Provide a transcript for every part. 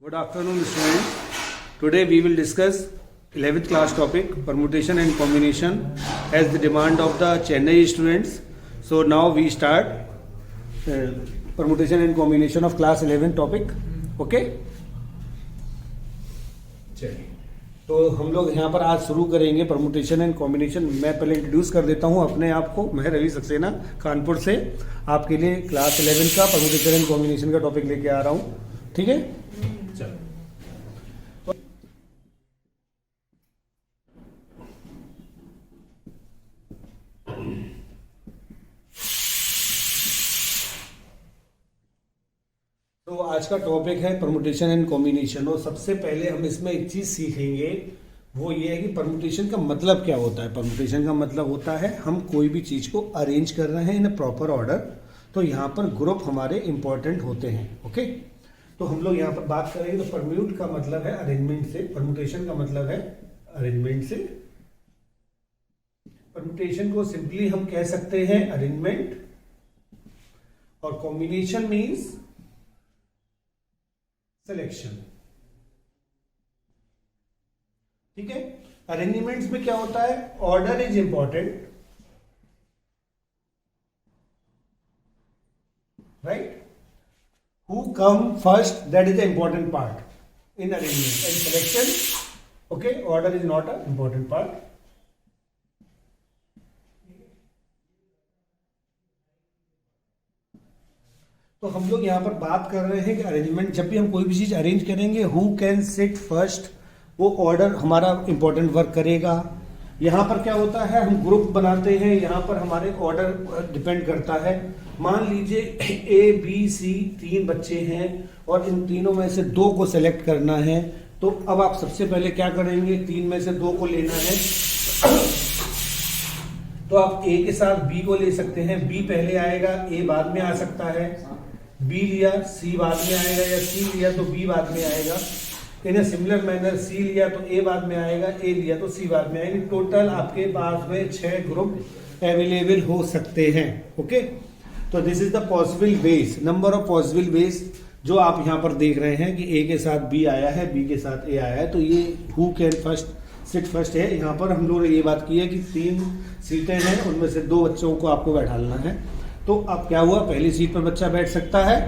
Good afternoon, students. Today we will discuss 11th class topic permutation and combination as the demand of the Chennai students. So now we start permutation and combination of class 11 topic. Okay? चलिए, तो हम लोग यहाँ पर आज शुरू करेंगे permutation and combination. मैं पहले इंट्रोड्यूस कर देता हूँ अपने आप को। मैं रवि सक्सेना कानपुर से आपके लिए क्लास 11 का परमुटेशन एंड कॉम्बिनेशन का टॉपिक लेके आ रहा हूँ। ठीक है, चलो। तो आज का टॉपिक है परमुटेशन एंड कॉम्बिनेशन, और सबसे पहले हम इसमें एक चीज सीखेंगे, वो ये है कि परमुटेशन का मतलब क्या होता है। परमुटेशन का मतलब होता है हम कोई भी चीज को अरेंज कर रहे हैं इन अ प्रॉपर ऑर्डर, तो यहाँ पर ग्रुप हमारे इंपॉर्टेंट होते हैं। ओके, तो हम लोग यहाँ पर बात करेंगे। तो परम्यूट का मतलब है अरेंजमेंट से, परमुटेशन का मतलब है अरेंजमेंट से। परमुटेशन को सिंपली हम कह सकते हैं अरेंजमेंट, और कॉम्बिनेशन मीन्स सिलेक्शन। ठीक है, अरेंजमेंट्स में क्या होता है, order is important, right. Who come first, that is the important part in arrangement. And selection, okay, order is not an important part. तो हम लोग यहाँ पर बात कर रहे हैं कि अरेंजमेंट, जब भी हम कोई भी चीज अरेंज करेंगे, हु कैन सिट फर्स्ट, वो ऑर्डर हमारा इंपॉर्टेंट वर्क करेगा। यहाँ पर क्या होता है, हम ग्रुप बनाते हैं, यहाँ पर हमारे ऑर्डर डिपेंड करता है। मान लीजिए ए बी सी तीन बच्चे हैं और इन तीनों में से दो को सेलेक्ट करना है, तो अब आप सबसे पहले क्या करेंगे, तीन में से दो को लेना है। तो आप ए के साथ बी को ले सकते हैं, बी पहले आएगा, ए बाद में आ सकता है। बी लिया, सी बाद में आएगा, या सी लिया तो बी बाद में आएगा। इन ए सिमिलर मैनर, सी लिया तो ए बाद में आएगा, ए लिया तो सी बाद में आएगा। टोटल आपके पास में 6 ग्रुप अवेलेबल हो सकते हैं। ओके, तो this is the possible ways, number of possible ways जो आप यहाँ पर देख रहे हैं कि ए के साथ बी आया है, बी के साथ ए आया है, तो ये who can first sit first है। यहाँ पर हम लोगों ने ये बात की है कि 3 सीटें हैं, उनमें से 2 बच्चों को आपको बैठाना है। तो अब क्या हुआ, पहली सीट पर बच्चा बैठ सकता है,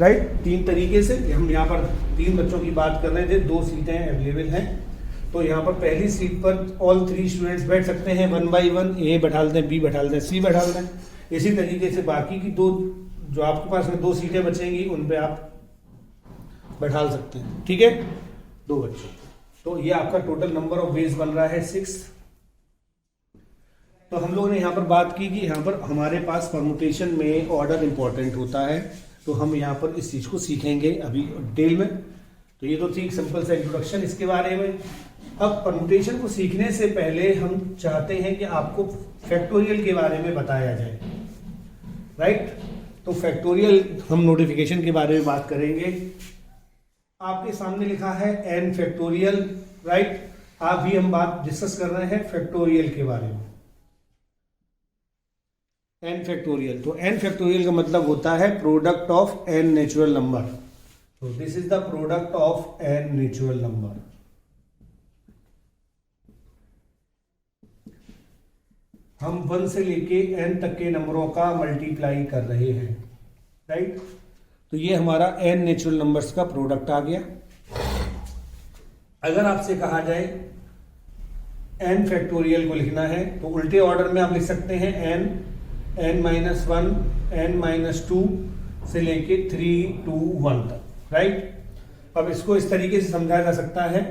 राइट। 3 तरीके से हम यहाँ पर 3 बच्चों की बात कर रहे थे, 2 सीटें अवेलेबल हैं। तो यहाँ पर पहली सीट पर ऑल 3 स्टूडेंट्स बैठ सकते हैं 1 by 1, ए बैठा दें, बी बैठा दें, सी बैठा दें। इसी तरीके से बाकी की 2 जो आपके पास में 2 सीटें बचेंगी, उन पे आप बैठा सकते हैं। ठीक है, 2 बच्चों। तो ये आपका टोटल नंबर ऑफ वेज बन रहा है 6। तो हम लोगों ने यहाँ पर बात की कि यहाँ पर हमारे पास परमुटेशन में ऑर्डर इंपॉर्टेंट होता है, तो हम यहाँ पर इस चीज को सीखेंगे अभी डिटेल में। तो ये तो थी सिंपल सा इंट्रोडक्शन इसके बारे में। अब परमुटेशन को सीखने से पहले हम चाहते हैं कि आपको फैक्टोरियल के बारे में बताया जाए, राइट। तो फैक्टोरियल हम नोटिफिकेशन के बारे में बात करेंगे। आपके सामने लिखा है एन फैक्टोरियल, राइट। अभी हम बात डिस्कस कर रहे हैं फैक्टोरियल के बारे में। एन फैक्टोरियल, तो एन फैक्टोरियल का मतलब होता है product of n natural number. तो this is the product of n natural number. हम 1 से लेके n तक के नंबरों का मल्टीप्लाई कर रहे हैं, राइट। तो ये हमारा n नेचुरल नंबर्स का प्रोडक्ट आ गया। अगर आपसे कहा जाए n फैक्टोरियल को लिखना है, तो उल्टे ऑर्डर में आप लिख सकते हैं n -1 n -2 से लेके 3 to 1 तक, राइट। अब इसको इस तरीके से समझाया जा सकता है,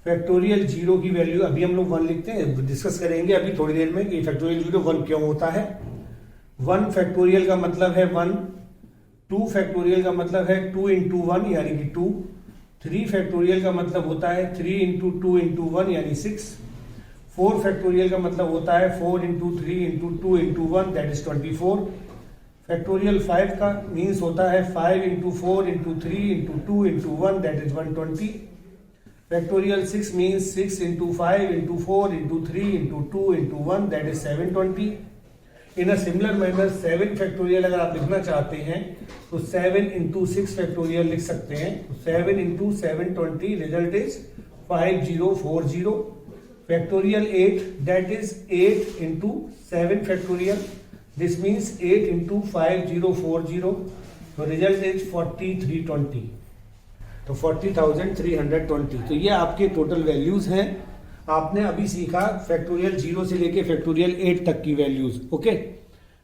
फैक्टोरियल 0 की वैल्यू, अभी हम लोग 1 लिखते हैं, डिस्कस करेंगे अभी थोड़ी देर में कि फैक्टोरियल 0 1 क्यों होता है। 1 फैक्टोरियल का मतलब है 1, 2 फैक्टोरियल का मतलब है 2 into 1 यानी कि 2, 3 फैक्टोरियल का मतलब होता है 3 into 2 into 1 यानी 6, 4 फैक्टोरियल का मतलब होता है 4 into 3 into 2 into 1 that is 24। Factorial 5 का मीन्स होता है 5 into 4 into 3 into 2 into 1 that is 120। Factorial 6 means 6 into 5 into 4 into 3 into 2 into 1 that is 720. In a similar manner 7 factorial अगर आप लिखना चाहते हैं तो 7 इंटू 6 फैक्टोरियल लिख सकते हैं। 7 into 720 result is 5040 factorial 8 that is 8 into 7 factorial this means 8 into 5040 तो रिजल्ट इज 4320 तो 40,320। तो ये आपके टोटल वैल्यूज हैं। आपने अभी सीखा फैक्टोरियल 0 से लेके फैक्टोरियल 8 तक की वैल्यूज। ओके,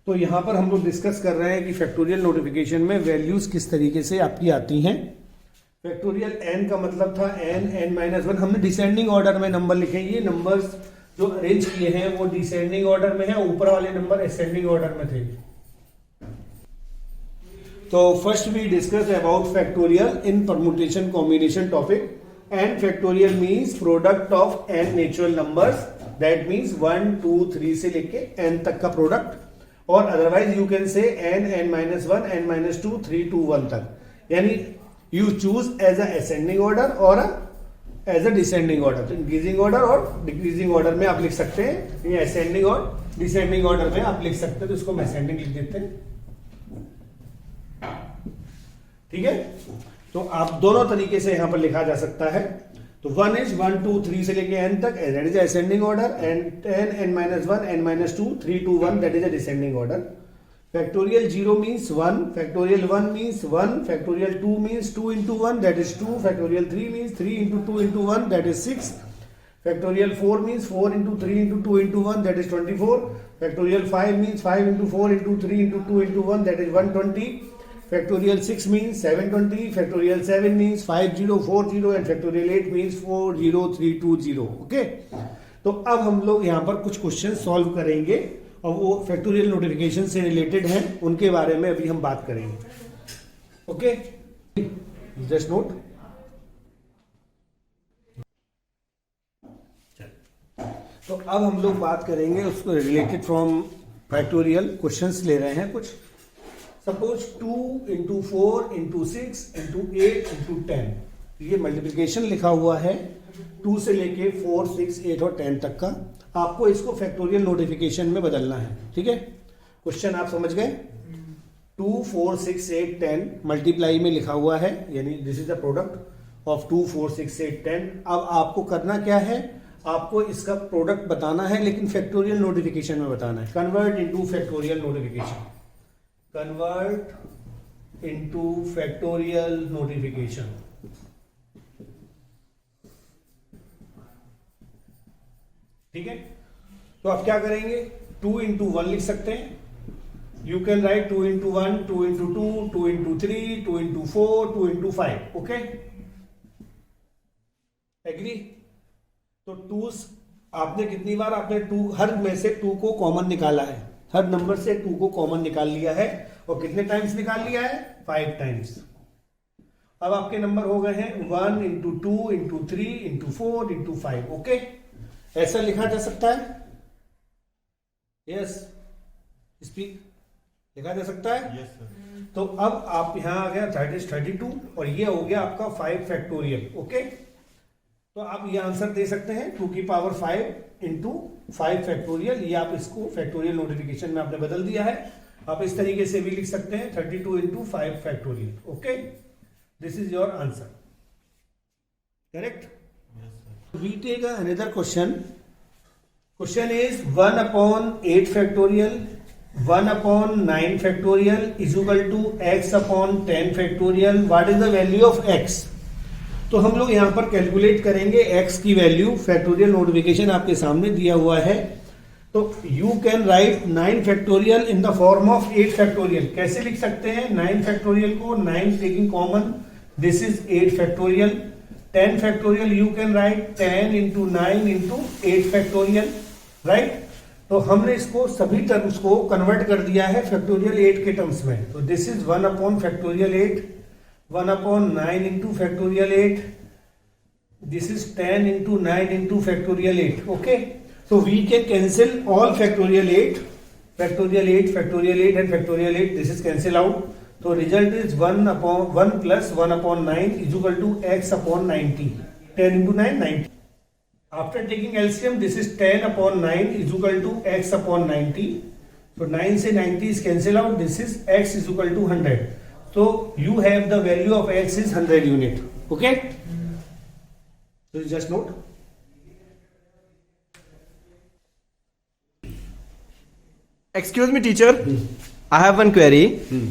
तो यहां पर हम लोग डिस्कस कर रहे हैं कि फैक्टोरियल नोटिफिकेशन में वैल्यूज किस तरीके से आपकी आती हैं। फैक्टोरियल n का मतलब था n-1। हमने डिसेंडिंग ऑर्डर में नंबर लिखे। ये नंबर्स जो अरेंज किए हैं वो डिसेंडिंग ऑर्डर में है, ऊपर वाले नंबर असेंडिंग ऑर्डर में थे। तो first we discuss about factorial in permutation combination topic. n factorial means product of n natural numbers that means 1 2 3 से लेके n तक का प्रोडक्ट, और otherwise you can say n-1 n-2 3 to 1 तक, यानी you choose as a ascending order और as a descending order. तो increasing order और डिक्रीजिंग ऑर्डर में आप लिख सकते हैं, ये असेंडिंग और डिसेंडिंग ऑर्डर में आप लिख सकते हैं। तो इसको हम असेंडिंग लिख देते हैं, ठीक है। तो आप दोनों तरीके से यहां पर लिखा जा सकता है। तो 1 इज 1 2 3 से लेके n तक that is ascending order, and n-1 n-2 3 to 1 that is a descending order. Factorial 0 means 1, factorial 1 means 1, factorial 2 means 2 into 1 that is 2, factorial 3 means 3 into 2 into 1 that is 6, factorial 4 means 4 into 3 into 2 into 1 that is 24, factorial 5 means 5 into 4 into 3 into 2 into 1 that is 120, factorial 6 means 720, factorial 7 means 5040 and factorial 8 means 40320। Okay, तो अब हम लोग यहाँ पर कुछ question solve करेंगे और वो फैक्टोरियल नोटिफिकेशन से रिलेटेड हैं, उनके बारे में अभी हम बात करेंगे। Okay, just note. तो अब हम लोग बात करेंगे उसको रिलेटेड फ्रॉम फैक्टोरियल क्वेश्चंस ले रहे हैं कुछ। Suppose 2 into 4 into 6 into 8 into 10, ये मल्टीप्लिकेशन लिखा हुआ है 2 से लेके 4 6 8 और 10 तक का। आपको इसको फैक्टोरियल नोटिफिकेशन में बदलना है, ठीक है। क्वेश्चन आप समझ गए। 2 4 6 8 10 मल्टीप्लाई में लिखा हुआ है, यानी this is the product of 2 4 6 8 10। अब आपको करना क्या है, आपको इसका प्रोडक्ट बताना है, लेकिन फैक्टोरियल नोटिफिकेशन में बताना है। Convert into factorial notification, convert into factorial notification. ठीक है, तो आप क्या करेंगे, 2 into 1 लिख सकते हैं। You can write 2 into 1, 2 into 2, 2 into 3, 2 into 4, 2 into 5। Okay, agree. तो 2 आपने कितनी बार आपने 2 हर में से 2 को कॉमन निकाला है, हर नंबर से 2 को कॉमन निकाल लिया है, और कितने टाइम्स निकाल लिया है, 5 टाइम्स। अब आपके नंबर हो गए हैं 1 into 2 into 3 into 4 into 5। Okay, ऐसा लिखा जा सकता है। यस, स्पीक, लिखा जा सकता है। Yes sir. तो अब आप यहां आ गया दैट इज 32 और ये हो गया आपका 5 फैक्टोरियल। ओके, तो आप ये आंसर दे सकते हैं 2 की पावर 5 इंटू 5 फैक्टोरियल। ये आप इसको फैक्टोरियल नोटिफिकेशन में आपने बदल दिया है। आप इस तरीके से भी लिख सकते हैं 32 into 5 factorial. Okay, this is your answer, correct. We take another question. Question is 1 upon 8 factorial, 1 upon 9 factorial is equal to x upon 10 factorial. What is the value of x? तो हम लोग यहां पर कैलकुलेट करेंगे x की value. Factorial notification आपके सामने दिया हुआ है, तो you can write 9 factorial in the form of 8 factorial। कैसे लिख सकते हैं 9 factorial को, 9 taking common, this is 8 factorial। 10 factorial you can write 10 into 9 into 8 factorial, right? तो हमने इसको सभी टर्म्स को कन्वर्ट कर दिया है फैक्टोरियल 8 के टर्म्स में। तो this is 1 upon factorial 8, 1 upon 9 into factorial 8, this is 10 into 9 into factorial 8। Okay, so we can cancel all factorial 8, factorial 8, factorial 8 and factorial 8, this is cancel out। तो result is 1 upon 1 plus 1 upon 9 is equal to x upon 90, 10 into 9 90। After taking LCM this is 10 upon 9 is equal to x upon 90, तो 9 से 90 cancel out, this is x is equal to 100. So you have the value of x is 100 unit. Okay? So you just note. Excuse me, teacher. I have one query.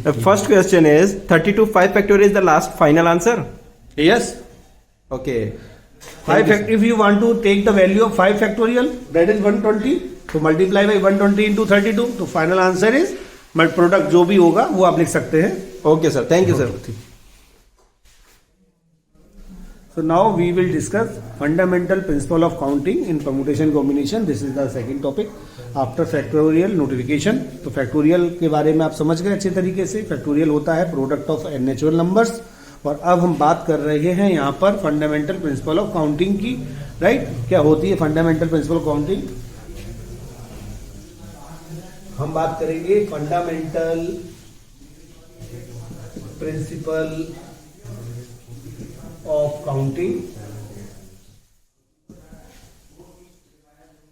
The first question is 32 5 factorial is the last final answer. Yes. Okay. 5 if you want to take the value of 5 factorial, that is 120. So multiply by 120 into 32. तो final answer is but product जो भी होगा वो आप लिख सकते हैं. Okay, sir. Thank you, sir. So now we will discuss fundamental principle of counting in permutation combination. This is the second topic after factorial notification. तो factorial के बारे में आप समझ गए अच्छे तरीके से. factorial होता है product of n natural numbers. और अब हम बात कर रहे हैं यहाँ पर फंडामेंटल प्रिंसिपल ऑफ काउंटिंग की. राइट, क्या होती है फंडामेंटल प्रिंसिपल ऑफ काउंटिंग? हम बात करेंगे fundamental principle of counting.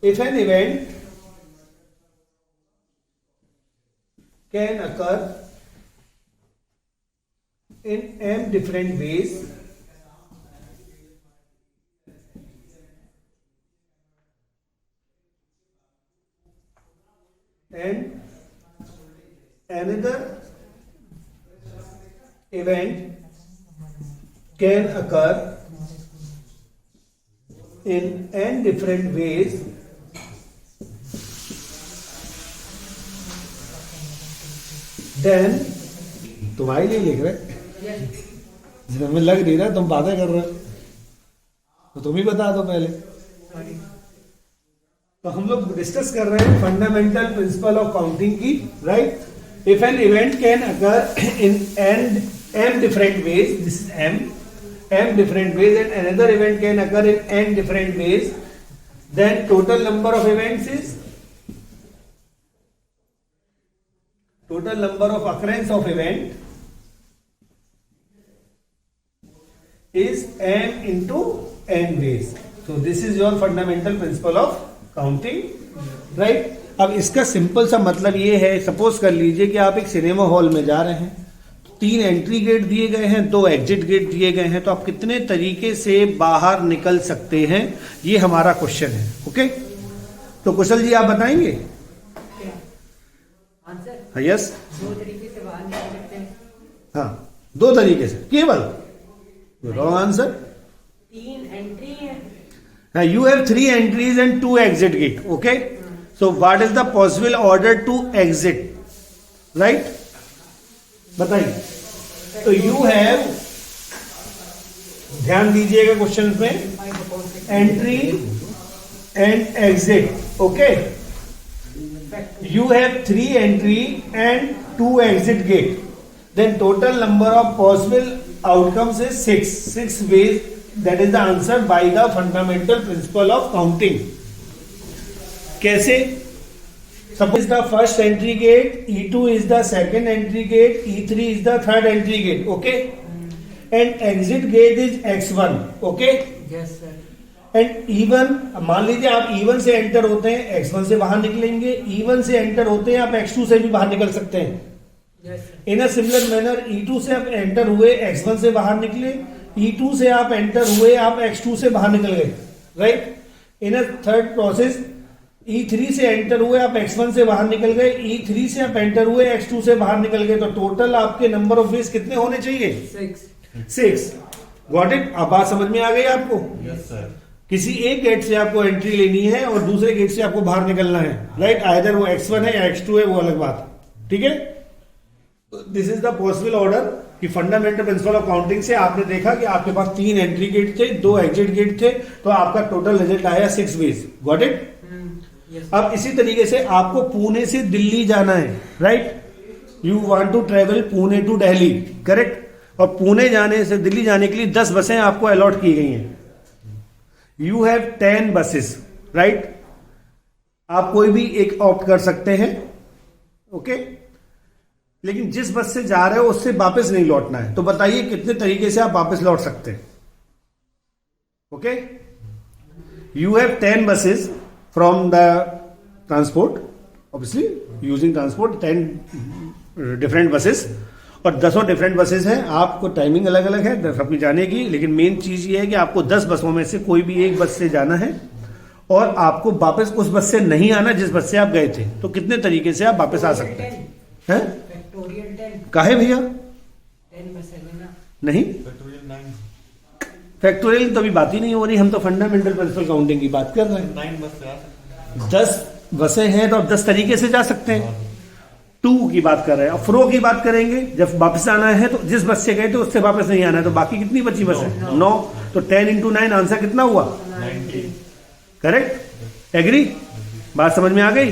If an event can occur in m different ways, and another event can occur in n different ways, then तुम्हारे लिए लिख रहे हमें लग नहीं रहा तुम बातें कर रहे हो, तो तुम ही बता दो पहले. तो हम लोग डिस्कस कर रहे हैं फंडामेंटल प्रिंसिपल ऑफ काउंटिंग की. Right, if an event can occur in m different ways, this is m different ways, and another event can occur in n different ways, then total number of events is total number of occurrence of event is m into n ways. So this is your fundamental principle of counting. Right? अब इसका simple सा मतलब ये है, suppose कर लीजिए कि आप एक सिनेमा हॉल में जा रहे हैं, 3 एंट्री गेट दिए गए हैं, 2 एग्जिट गेट दिए गए हैं, तो आप कितने तरीके से बाहर निकल सकते हैं, ये हमारा क्वेश्चन है. ओके, तो कुशल जी आप बताएंगे. यस, 2 तरीके से बाहर निकल सकते हैं. हाँ, 2 तरीके से केवल. Wrong answer. 3 एंट्री है. You have 3 entries and 2 exit gate. Okay, so what is the possible order to exit? Right, बताइए. तो you have, ध्यान दीजिएगा क्वेश्चन में, entry and exit. Okay, you have 3 entry and 2 exit gate, then total number of possible outcomes is 6 ways. That is the answer by the fundamental principle of counting. कैसे? Suppose the first entry gate, E2 is the second entry gate, E3 is the third entry gate. Okay, and exit gate is X1. Okay, Yes sir. and E1, मान लीजिए आप E1 से enter होते हैं, X1 से बाहर निकलेंगे. E1 से एंटर होते हैं आप X2 से भी बाहर निकल सकते हैं. Yes sir. In a similar manner E2 से आप एंटर हुए, X1 से बाहर निकले. E2 से आप एंटर हुए, आप X2 से बाहर निकल गए. Right, in a third process E3 से एंटर हुए, आप X1 से बाहर निकल गए. E3 से आप एंटर हुए, X2 से बाहर निकल गए. तो टोटल आपके नंबर ऑफ वेज कितने होने चाहिए? 6. Got it? अब बात समझ में आ गई आपको? Yes, sir. किसी एक गेट से आपको एंट्री लेनी है और दूसरे गेट से आपको बाहर निकलना है. राइट, आइदर वो X1 है या X2 है, वो अलग बात. ठीक है, this is the possible order. कि फंडामेंटल प्रिंसिपल ऑफ काउंटिंग से आपने देखा कि आपके पास 3 एंट्री गेट थे, 2 एग्जिट गेट थे, तो आपका टोटल रिजल्ट आया 6 वेज. Got it? अब इसी तरीके से आपको पुणे से दिल्ली जाना है. Right, you want to travel Pune to Delhi. Correct, और पुणे जाने से दिल्ली जाने के लिए 10 बसें आपको अलॉट की गई हैं. You have 10 buses. राइट, आप कोई भी एक ऑप्ट कर सकते हैं. ओके, लेकिन जिस बस से जा रहे हो उससे वापस नहीं लौटना है. तो बताइए कितने तरीके से आप वापस लौट सकते हैं. Okay, you have 10 buses from the transport, obviously using transport 10 different buses, और 10 डिफरेंट बसेस हैं। आपको टाइमिंग अलग अलग है सबकी जाने की, लेकिन मेन चीज ये है कि आपको 10 बसों में से कोई भी एक बस से जाना है और आपको वापस उस बस से नहीं आना जिस बस से आप गए थे। तो कितने तरीके से आप वापस आ सकते हैं? हैं? फैक्टोरियल 10 काहे भैया? 10 बस है ना। नहीं, फैक्टोरियल तो अभी बात ही नहीं हो रही, हम तो फंडामेंटल प्रिंसिपल काउंटिंग की बात कर रहे हैं। 10 बसें हैं तो आप 10 तरीके से जा सकते हैं। 2 की बात कर रहे हैं। अब फ्रो की बात करेंगे, जब वापस आना है तो जिस बस से गए थे उससे वापस नहीं आना है, तो बाकी कितनी बची बस है? 9। तो 10 × 9 आंसर कितना हुआ? 90। करेक्ट? एग्री? बात समझ में आ गई?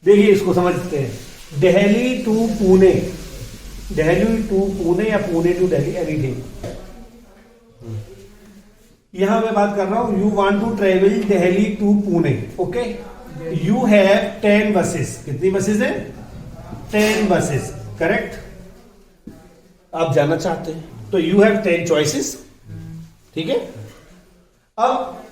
देखिए इसको समझते हैं। दिल्ली टू पुणे, दिल्ली टू पुणे या पुणे टू दिल्ली, एनीथिंग। यहां मैं बात कर रहा हूं, you want to travel Delhi to Pune, okay. You have 10 buses. कितनी बसेस हैं? 10 बसेस, करेक्ट। आप जाना चाहते हैं तो यू हैव 10 चॉइसेस, ठीक है। अब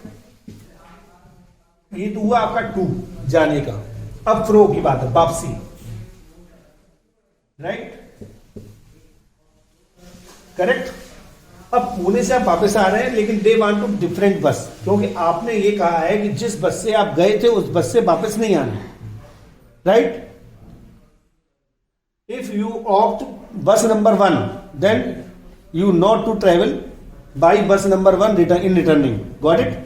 ये तो हुआ आपका 2 जाने का। अब फ्रो की बात है, वापसी, राइट, करेक्ट। अब पुणे से आप वापस आ रहे हैं, लेकिन दे वांट टू डिफरेंट बस, क्योंकि आपने ये कहा है कि जिस बस से आप गए थे उस बस से वापस नहीं आना, right. If you opt bus number 1, then you not to travel by bus number 1 in returning, got it.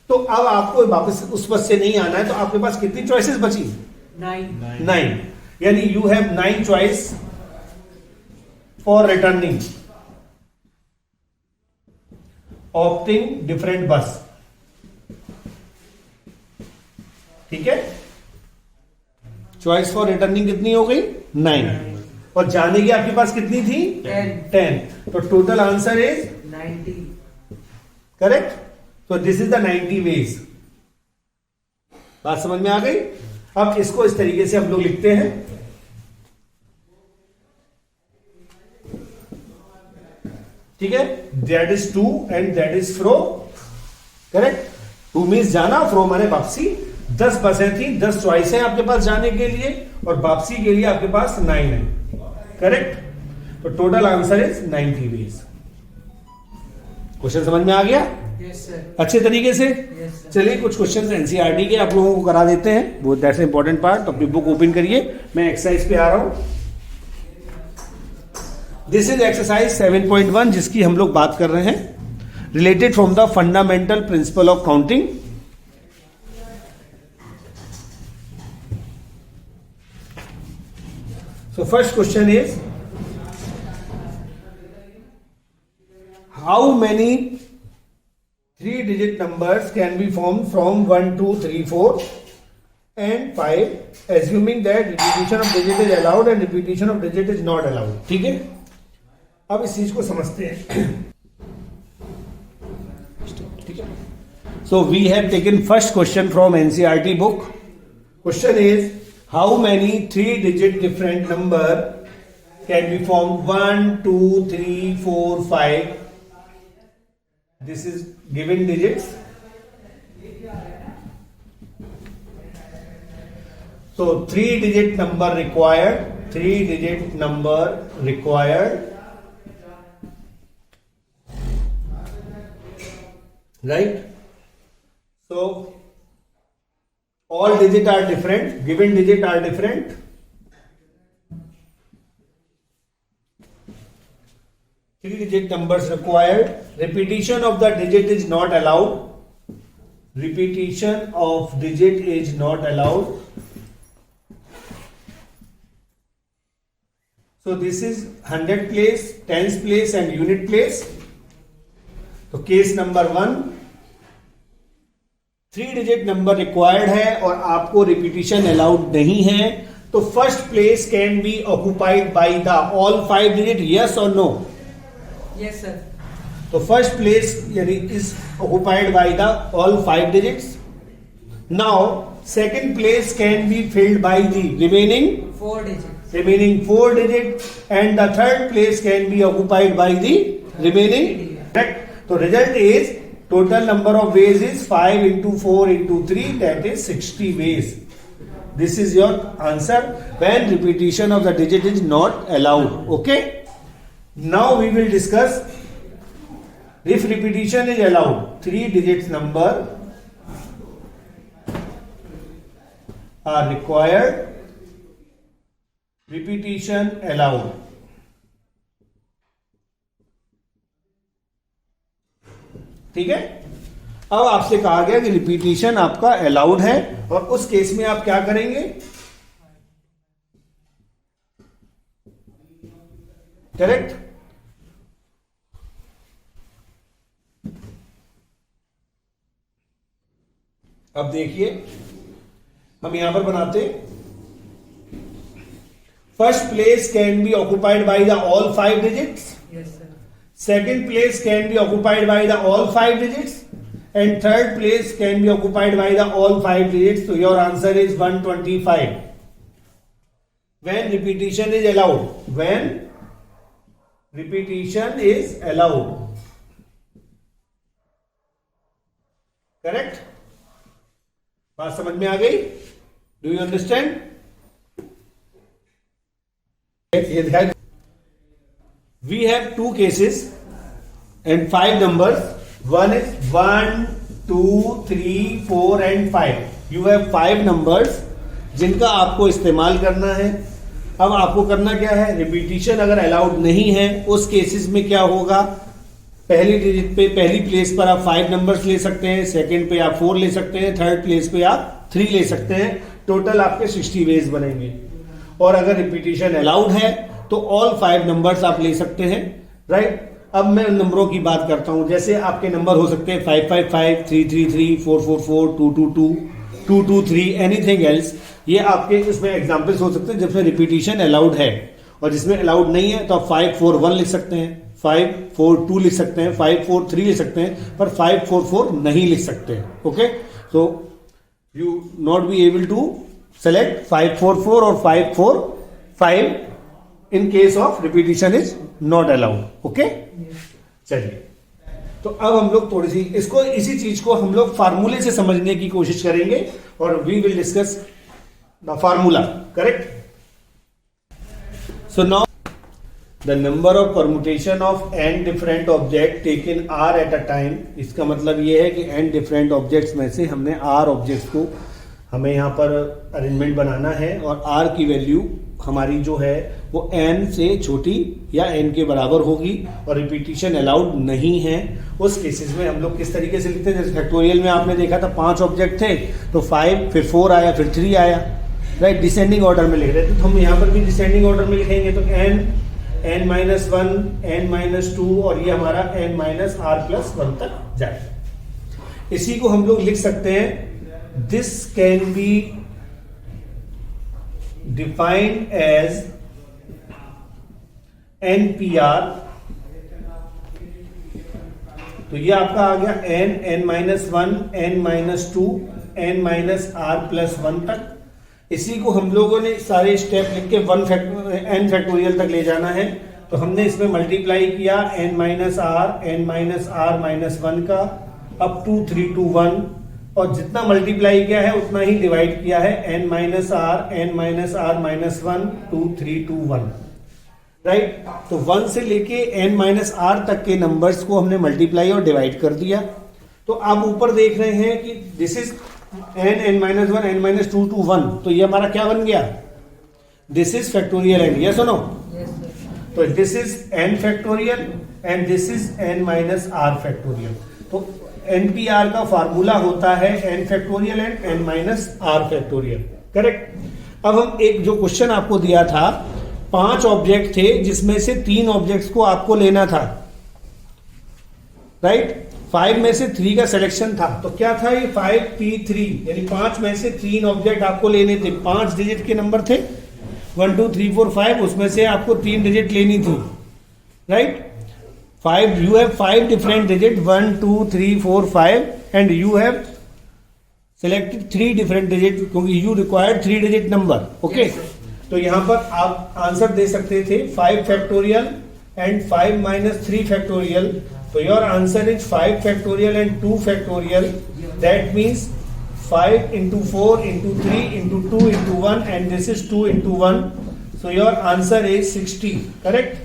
तो अब आपको वापस उस बस से नहीं आना है, तो आपके पास कितनी चॉइसेस बची? 9। यानी you have 9 choice for returning, opting different बस, ठीक है। चॉइस फॉर रिटर्निंग कितनी हो गई? 9। और जाने की आपके पास कितनी थी? 10। तो टोटल आंसर इज 90। करेक्ट। तो दिस इज द 90 वेज। बात समझ में आ गई? अब इसको इस तरीके से हम लोग लिखते हैं, ठीक है। That is to and that is fro, correct. To means जाना, फ्रो माने वापसी। 10 बसें थी, 10 चॉइस है आपके पास जाने के लिए, और वापसी के लिए आपके पास 9 है, करेक्ट। तो total answer is 90 ways. Question समझ में आ गया? Yes sir. अच्छे तरीके से। Yes sir. चलिए कुछ क्वेश्चंस एनसीईआरटी के आप लोगों को करा देते हैं, वो दैट्स इंपॉर्टेंट पार्ट। अपनी बुक ओपन करिए, मैं एक्सरसाइज पे आ रहा हूं। दिस इज एक्सरसाइज 7.1, जिसकी हम लोग बात कर रहे हैं, related from the fundamental principle of counting. So first question is, how many 3-digit numbers can be formed from 1, 2, 3, 4 and 5, assuming that repetition of digit is allowed and repetition of digit is not allowed, ठीक है। अब इस चीज को समझते हैं, ठीक है। So we have taken first question from NCERT book. Question is, how many 3-digit different number can be formed? 1, 2, 3, 4, 5. This is given digits. So 3-digit number required, 3-digit number required, right? So all digits are different, given digits are different. Three-digit numbers required. Repetition of the digit is not allowed. Repetition of digit is not allowed. So this is 100 place, tens place and unit place. So case number 1, 3-digit number required है और आपको repetition allowed नहीं है, तो first place can be occupied by the all 5 digit, yes or no? Yes sir. तो first place यानी is occupied by the all 5 digits. Now second place can be filled by the remaining 4 digits. 4 digits and the third place can be occupied by the remaining, correct. So result is total number of ways is 5 into 4 into 3, that is 60 ways. This is your answer when repetition of the digit is not allowed. Okay. Now we will discuss if repetition is allowed. 3 digits number are required. Repetition allowed. ठीक है. अब आपसे कहा गया कि repetition आपका allowed है और उस केस में आप क्या करेंगे? करेक्ट. अब देखिए हम यहां पर बनाते. First place can be occupied by the all 5 digits. Yes, sir. Second place can be occupied by the all 5 digits, and third place can be occupied by the all 5 digits. So your answer is 125. When repetition is allowed. When repetition is allowed. Correct? बात समझ में आ गई? Do you understand? ये ध्यान. We have 2 cases and 5 numbers. One is 1, 2, 3, 4 and 5. You have 5 numbers जिनका आपको इस्तेमाल करना है. अब आपको करना क्या है? रिपीटिशन अगर अलाउड नहीं है उस केसेस में क्या होगा? पहली डिजिट पे पहली प्लेस पर आप 5 नंबर्स ले सकते हैं, सेकंड पे आप 4 ले सकते हैं, थर्ड प्लेस पे आप 3 ले सकते हैं. टोटल आपके 60 वेज बनेंगे. और अगर रिपीटिशन अलाउड है तो ऑल 5 नंबर्स आप ले सकते हैं. राइट. अब मैं नंबरों की बात करता हूं. जैसे आपके नंबर हो सकते हैं 555, 333, 444, 222, 223, एनीथिंग एल्स. ये आपके इसमें एग्जांपल्स हो सकते हैं जिसमें रिपीटिशन अलाउड है. और जिसमें अलाउड नहीं है तो आप 541 लिख सकते हैं, 542 लिख सकते हैं, 543 लिख सकते हैं, पर 544 नहीं लिख सकते हैं. Okay. So you not be able to select 544 और 545 in case of repetition is not allowed. Okay? चलिए. तो अब हम लोग थोड़ी सी इसको इसी चीज को हम लोग फार्मूले से समझने की कोशिश करेंगे और we will discuss the formula. Correct. So now the number of permutation of n different object taken r at a time. इसका मतलब ये है कि n डिफरेंट ऑब्जेक्ट्स में से हमने r ऑब्जेक्ट्स को हमें यहां पर अरेंजमेंट बनाना है और r की वैल्यू हमारी जो है वो n से छोटी या n के बराबर होगी और रिपीटिशन अलाउड नहीं है. उस केसेस में हम लोग किस तरीके से लिखते हैं? जैसे फैक्टोरियल में आपने देखा था 5 ऑब्जेक्ट थे तो 5, फिर 4 आया, फिर 3 आया. राइट. डिसेंडिंग ऑर्डर में लिख रहे थे तो हम यहाँ पर भी डिसेंडिंग ऑर्डर में लिखेंगे. तो n-1, n-2 और ये हमारा n-r+1 तक जाएगा. इसी को हम लोग लिख सकते हैं. This can be defined as NPR. तो ये आपका आ गया n, n-1, n-2, n-r+1 तक. इसी को हम लोगों ने सारे स्टेप लिख के n फैक्टोरियल तक ले जाना है. तो हमने इसमें मल्टीप्लाई किया n-r-1 का अप टू 3 to 1 और जितना मल्टीप्लाई किया है उतना ही डिवाइड किया है n-r-1 to 3 to 1. राइट. तो 1 से लेके n-r तक के नंबर्स को हमने मल्टीप्लाई और डिवाइड कर दिया. तो आप ऊपर देख रहे हैं कि this is n-1, n-2 to 1. तो ये हमारा क्या बन गया? This is factorial and. Yes और नो? Yes, sir. तो this is n factorial and this is n-r factorial. तो NPR का फार्मूला होता है n factorial and n-r factorial. Correct. अब हम एक जो क्वेश्चन आपको दिया था 5 ऑब्जेक्ट थे जिसमें से 3 ऑब्जेक्ट्स को आपको लेना था. राइट. 5 में से 3 का सिलेक्शन था. तो क्या था ये 5P3 यानी 5 में से 3 ऑब्जेक्ट आपको लेने थे. 5 डिजिट के नंबर थे 1 2 3 4 5. उसमें से आपको 3 डिजिट लेनी थी. Right. 5 you have 5 different digits 1 2 3 4 5 and you have selected 3 different digits क्योंकि you required 3 digit number. Okay. Yes, sir. तो यहाँ पर आप आंसर दे सकते थे 5 फैक्टोरियल एंड 5 - 3 फैक्टोरियल. तो your answer is 5 factorial and 2 factorial. That means 5 into 4 into 3 into 2 into 1 and this is 2 into 1. So your answer is 60. Correct?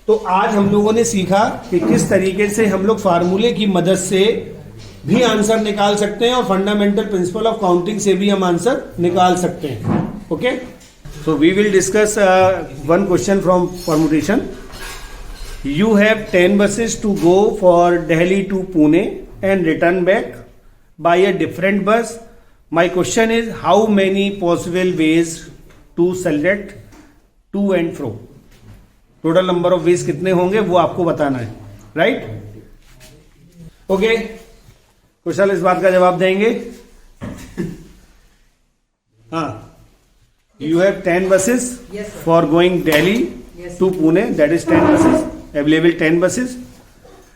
तो आज हम लोगों ने सीखा कि किस तरीके से हम लोग फार्मूले की मदद से भी आंसर निकाल सकते हैं और फंडामेंटल प्रिंसिपल ऑफ काउंटिंग से भी हम आंसर निकाल सकते हैं. Okay, so we will discuss one question from permutation. You have 10 buses to go for Delhi to Pune and return back by a different bus. My question is how many possible ways to select to and fro. Total number of ways कितने होंगे वो आपको बताना है, right? Okay. कुशल इस बात का जवाब देंगे. हाँ. You have 10 buses Yes, sir. for going Delhi Yes. to Pune. That is 10 buses. Available 10 buses.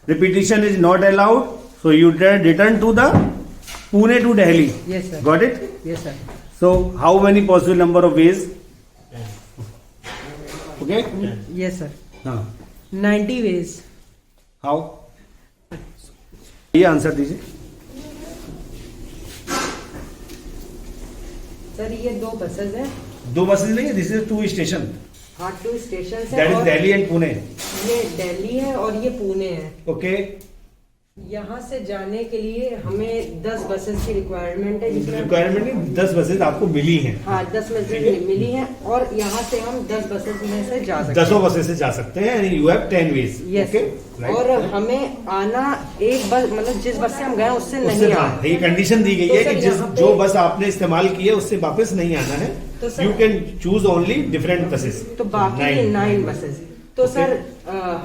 Repetition is not allowed. So you return to the Pune to Delhi. Yes, sir. Got it? Yes, sir. So how many possible number of ways? Okay? Yes, sir. हाँ. 90 ways. How? ये answer दीजिए. Sir ये 2 buses हैं. 2 buses नहीं है. This is 2 station. हाँ 2 station है. That is और Delhi and Pune. ये दिल्ली है और ये पुणे है. Okay. यहाँ से जाने के लिए हमें 10 बसेस की रिक्वायरमेंट है जिसमें रिक्वायरमेंट नहीं, 10 buses आपको मिली हैं. हाँ 10 बसेस मिली हैं और यहाँ से हम 10 बसेस में से जा सकते हैं. 10 buses से जा सकते हैं. You have 10 ways. Yes. Okay? Right. और हमें आना एक बस मतलब जिस बस से हम गए उससे उससे नहीं हाँ, आना. ये कंडीशन दी गई तो है सर कि जिस यहाँ पे- जो बस आपने इस्तेमाल की है उससे वापस नहीं आना है. तो sir- you can choose only different buses. तो बाकी 9 बसेस. तो Okay. सर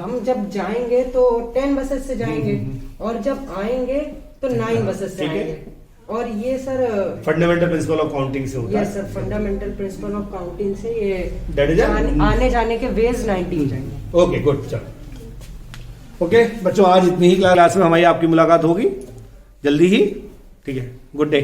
हम जब जाएंगे तो 10 बसेस से जाएंगे और जब आएंगे तो 9 बसेस से ठीक है. आएंगे. और ये sir fundamental principle of counting से होता ये है. Sir fundamental principle of counting से ये That is a- आने जाने के वेज 90 हो जाएंगे. Okay good. चलो ओके बच्चों, आज इतनी ही क्लास में हमारी आपकी मुलाकात होगी जल्दी ही. ठीक है. Good day.